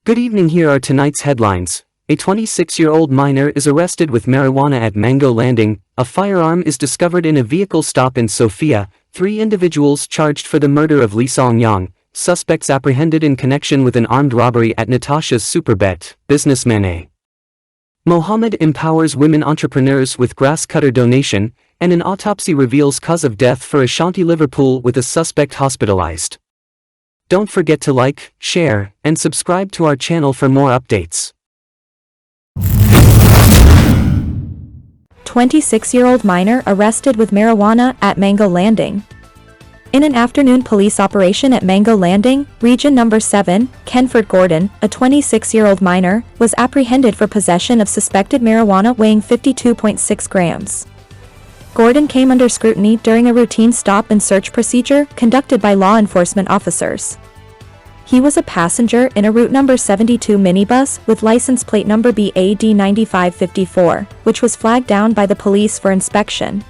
Good evening, here are tonight's headlines. A 26-year-old minor is arrested with marijuana at Mango Landing, a firearm is discovered in a vehicle stop in Sofia, 3 individuals charged for the murder of Lee Song-yang, suspects apprehended in connection with an armed robbery at Natashas Superbet, businessman A. Mohammed empowers women entrepreneurs with grass cutter donation, and an autopsy reveals cause of death for a Shanti Liverpool with a suspect hospitalized. Don't forget to like, share, and subscribe to our channel for more updates. 26-year-old minor arrested with marijuana at Mango Landing. In an afternoon police operation at Mango Landing, Region No. 7, Kenford Gordon, a 26-year-old minor, was apprehended for possession of suspected marijuana weighing 52.6 grams. Gordon came under scrutiny during a routine stop and search procedure conducted by law enforcement officers. He was a passenger in a Route No. 72 minibus with license plate number BAD 9554, which was flagged down by the police for inspection.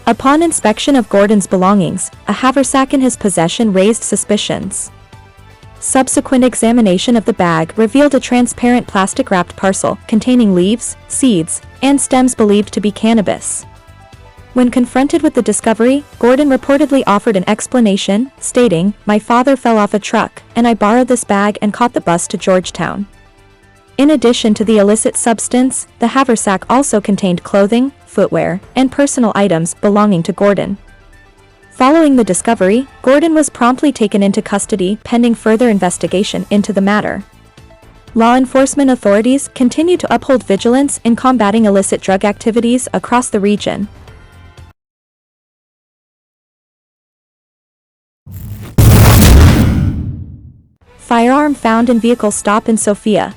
Upon inspection of Gordon's belongings, a haversack in his possession raised suspicions. Subsequent examination of the bag revealed a transparent plastic-wrapped parcel containing leaves, seeds, and stems believed to be cannabis. When confronted with the discovery, Gordon reportedly offered an explanation, stating, "My father fell off a truck, and I borrowed this bag and caught the bus to Georgetown." In addition to the illicit substance, the haversack also contained clothing, footwear, and personal items belonging to Gordon. Following the discovery, Gordon was promptly taken into custody pending further investigation into the matter. Law enforcement authorities continue to uphold vigilance in combating illicit drug activities across the region. Firearm found in vehicle stop in Sofia.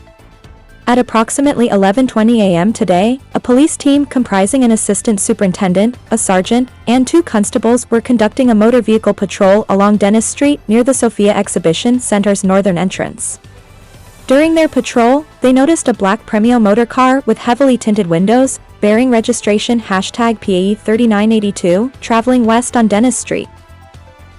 At approximately 11:20 a.m. today, a police team comprising an assistant superintendent, a sergeant, and 2 constables were conducting a motor vehicle patrol along Dennis Street near the Sofia Exhibition Center's northern entrance. During their patrol, they noticed a black Premio motor car with heavily tinted windows, bearing registration #PAE 3982, traveling west on Dennis Street.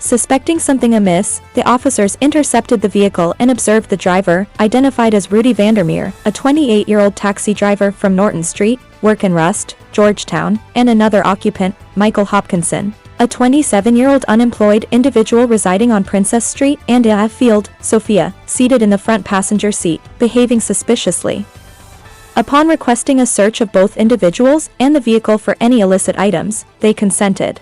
Suspecting something amiss, the officers intercepted the vehicle and observed the driver, identified as Rudy Vandermeer, a 28-year-old taxi driver from Norton Street, Work and Rust, Georgetown, and another occupant, Michael Hopkinson, a 27-year-old unemployed individual residing on Princess Street and F Field, Sofia, seated in the front passenger seat, behaving suspiciously. Upon requesting a search of both individuals and the vehicle for any illicit items, they consented.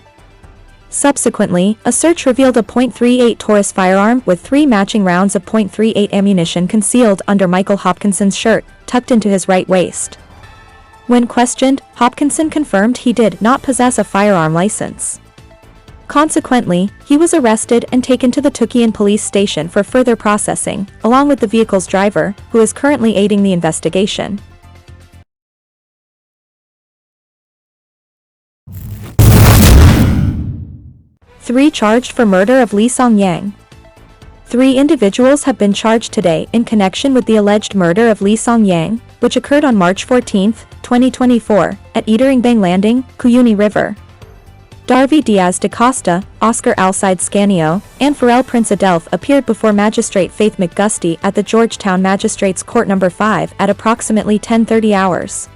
Subsequently, a search revealed a .38 Taurus firearm with 3 matching rounds of .38 ammunition concealed under Michael Hopkinson's shirt, tucked into his right waist. When questioned, Hopkinson confirmed he did not possess a firearm license. Consequently, he was arrested and taken to the Tukian police station for further processing, along with the vehicle's driver, who is currently aiding the investigation. Three charged for murder of Lee Song-yang. 3 individuals have been charged today in connection with the alleged murder of Lee Song-yang, which occurred on March 14, 2024, at Iterangbang Landing, Cuyuni River. Darby Diaz de Costa, Oscar Alcide Scanio, and Pharrell Prince Adelph appeared before Magistrate Faith McGusty at the Georgetown Magistrates Court No. 5 at approximately 10:30 hours.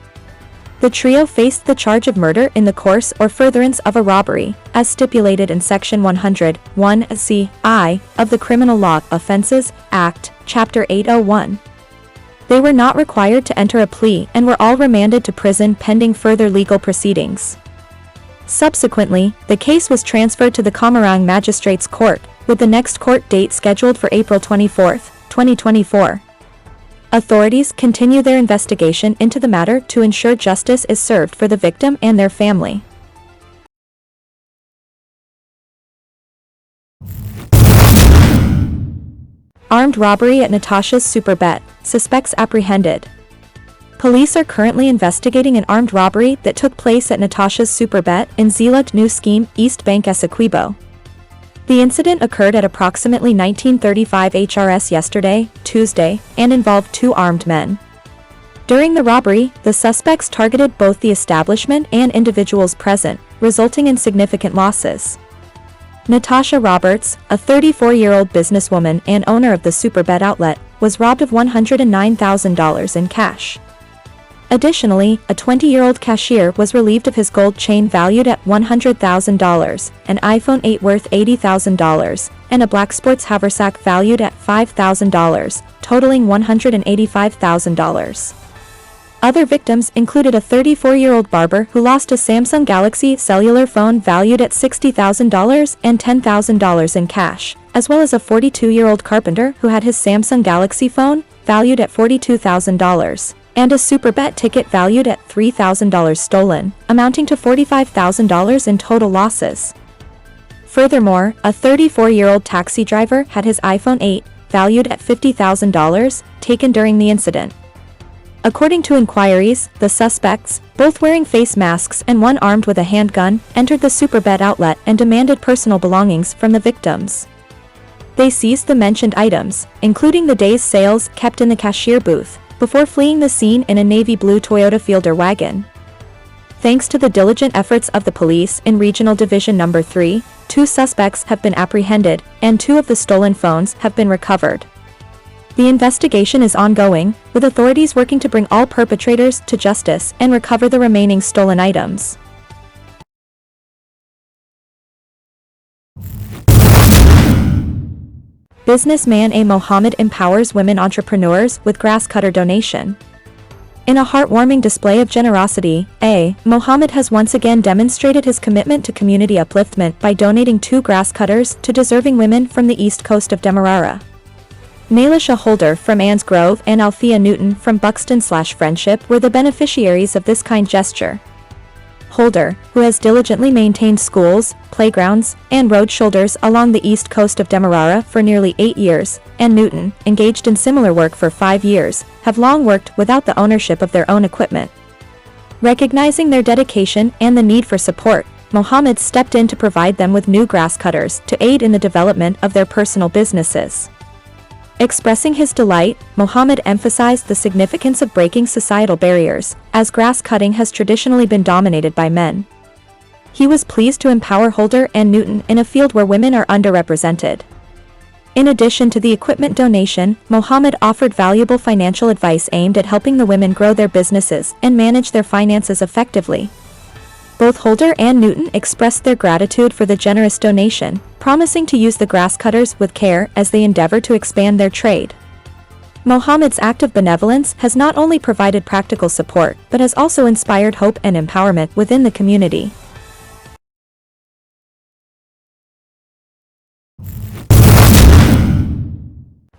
The trio faced the charge of murder in the course or furtherance of a robbery, as stipulated in Section 100(1)(c)(I) of the Criminal Law Offences Act, Chapter 801. They were not required to enter a plea and were all remanded to prison pending further legal proceedings. Subsequently, the case was transferred to the Kamarang Magistrates Court, with the next court date scheduled for April 24, 2024. Authorities continue their investigation into the matter to ensure justice is served for the victim and their family. Armed robbery at Natashas Superbet, suspects apprehended. Police are currently investigating an armed robbery that took place at Natashas Superbet in Zilug New Scheme, East Bank Essequibo. The incident occurred at approximately 19:35 HRS yesterday, Tuesday, and involved 2 armed men. During the robbery, the suspects targeted both the establishment and individuals present, resulting in significant losses. Natasha Roberts, a 34-year-old businesswoman and owner of the Superbet outlet, was robbed of $109,000 in cash. Additionally, a 20-year-old cashier was relieved of his gold chain valued at $100,000, an iPhone 8 worth $80,000, and a black sports haversack valued at $5,000, totaling $185,000. Other victims included a 34-year-old barber who lost a Samsung Galaxy cellular phone valued at $60,000 and $10,000 in cash, as well as a 42-year-old carpenter who had his Samsung Galaxy phone, valued at $42,000, and a Superbet ticket valued at $3,000 stolen, amounting to $45,000 in total losses. Furthermore, a 34-year-old taxi driver had his iPhone 8, valued at $50,000, taken during the incident. According to inquiries, the suspects, both wearing face masks and one armed with a handgun, entered the Superbet outlet and demanded personal belongings from the victims. They seized the mentioned items, including the day's sales kept in the cashier booth, before fleeing the scene in a navy blue Toyota Fielder wagon. Thanks to the diligent efforts of the police in Regional Division No. 3, 2 suspects have been apprehended, and 2 of the stolen phones have been recovered. The investigation is ongoing, with authorities working to bring all perpetrators to justice and recover the remaining stolen items. Businessman A. Mohammed empowers women entrepreneurs with grass cutter donation. In a heartwarming display of generosity, A. Mohammed has once again demonstrated his commitment to community upliftment by donating 2 grass cutters to deserving women from the east coast of Demerara. Nailisha Holder from Anns Grove and Althea Newton from Buxton/Friendship were the beneficiaries of this kind gesture. Holder, who has diligently maintained schools, playgrounds, and road shoulders along the east coast of Demerara for nearly 8 years, and Newton, engaged in similar work for 5 years, have long worked without the ownership of their own equipment. Recognizing their dedication and the need for support, Mohammed stepped in to provide them with new grass cutters to aid in the development of their personal businesses. Expressing his delight, Mohammed emphasized the significance of breaking societal barriers, as grass cutting has traditionally been dominated by men. He was pleased to empower Holder and Newton in a field where women are underrepresented. In addition to the equipment donation, Mohammed offered valuable financial advice aimed at helping the women grow their businesses and manage their finances effectively. Both Holder and Newton expressed their gratitude for the generous donation, promising to use the grass cutters with care as they endeavor to expand their trade. Mohammed's act of benevolence has not only provided practical support but has also inspired hope and empowerment within the community.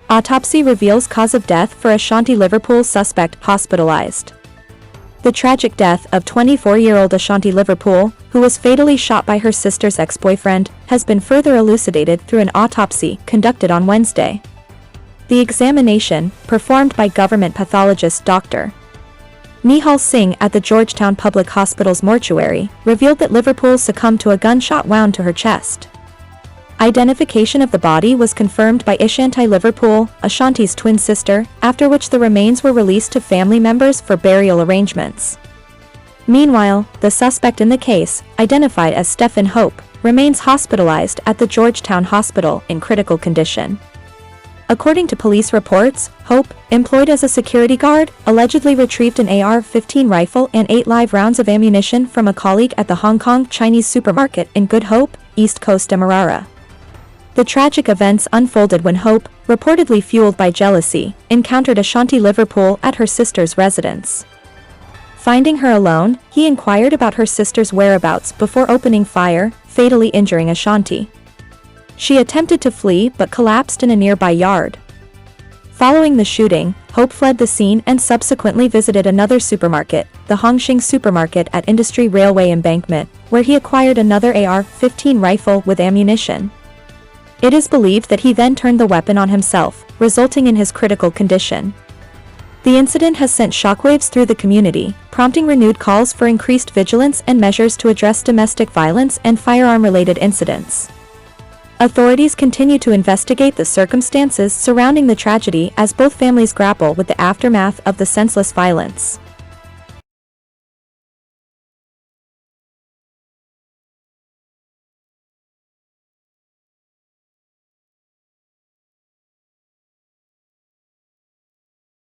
Autopsy reveals cause of death for a Shanti Liverpool suspect hospitalized. The tragic death of 24-year-old Shanti Liverpool, who was fatally shot by her sister's ex-boyfriend, has been further elucidated through an autopsy conducted on Wednesday. The examination, performed by government pathologist Dr. Nihal Singh at the Georgetown Public Hospital's mortuary, revealed that Liverpool succumbed to a gunshot wound to her chest. Identification of the body was confirmed by Shanti Liverpool, Shanti's twin sister, after which the remains were released to family members for burial arrangements. Meanwhile, the suspect in the case, identified as Stephen Hope, remains hospitalized at the Georgetown Hospital in critical condition. According to police reports, Hope, employed as a security guard, allegedly retrieved an AR-15 rifle and 8 live rounds of ammunition from a colleague at the Hong Kong Chinese supermarket in Good Hope, East Coast Demerara. The tragic events unfolded when Hope, reportedly fueled by jealousy, encountered Shanti Liverpool at her sister's residence. Finding her alone, he inquired about her sister's whereabouts before opening fire, fatally injuring Shanti. She attempted to flee but collapsed in a nearby yard. Following the shooting, Hope fled the scene and subsequently visited another supermarket, the Hongqing Supermarket at Industry Railway Embankment, where he acquired another AR-15 rifle with ammunition. It is believed that he then turned the weapon on himself, resulting in his critical condition. The incident has sent shockwaves through the community, prompting renewed calls for increased vigilance and measures to address domestic violence and firearm-related incidents. Authorities continue to investigate the circumstances surrounding the tragedy as both families grapple with the aftermath of the senseless violence.